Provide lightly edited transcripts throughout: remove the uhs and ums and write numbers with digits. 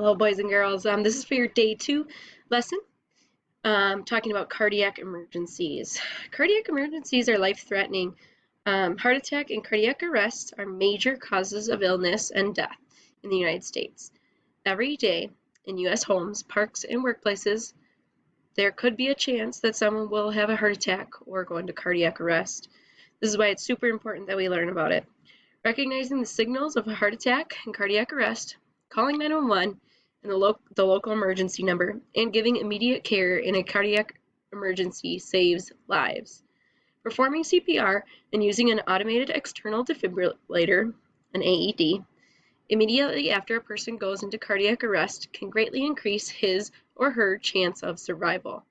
Hello, boys and girls. This is for your day 2 lesson, talking about cardiac emergencies. Cardiac emergencies are life-threatening. Heart attack and cardiac arrest are major causes of illness and death in the United States. Every day in U.S. homes, parks, and workplaces, there could be a chance that someone will have a heart attack or go into cardiac arrest. This is why it's super important that we learn about it. Recognizing the signals of a heart attack and cardiac arrest, calling 911 and the local emergency number, and giving immediate care in a cardiac emergency saves lives. Performing CPR and using an automated external defibrillator, an AED, immediately after a person goes into cardiac arrest can greatly increase his or her chance of survival.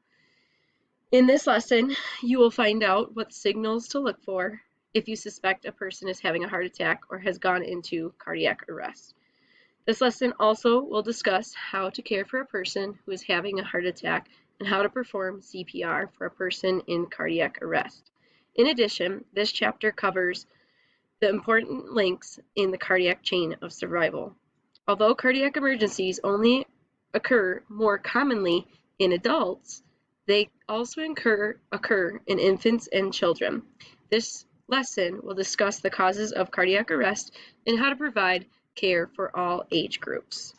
In this lesson, you will find out what signals to look for if you suspect a person is having a heart attack or has gone into cardiac arrest. This lesson also will discuss how to care for a person who is having a heart attack and how to perform CPR for a person in cardiac arrest. In addition, this chapter covers the important links in the cardiac chain of survival. Although cardiac emergencies only occur more commonly in adults, they also occur in infants and children. This lesson will discuss the causes of cardiac arrest and how to provide care for all age groups.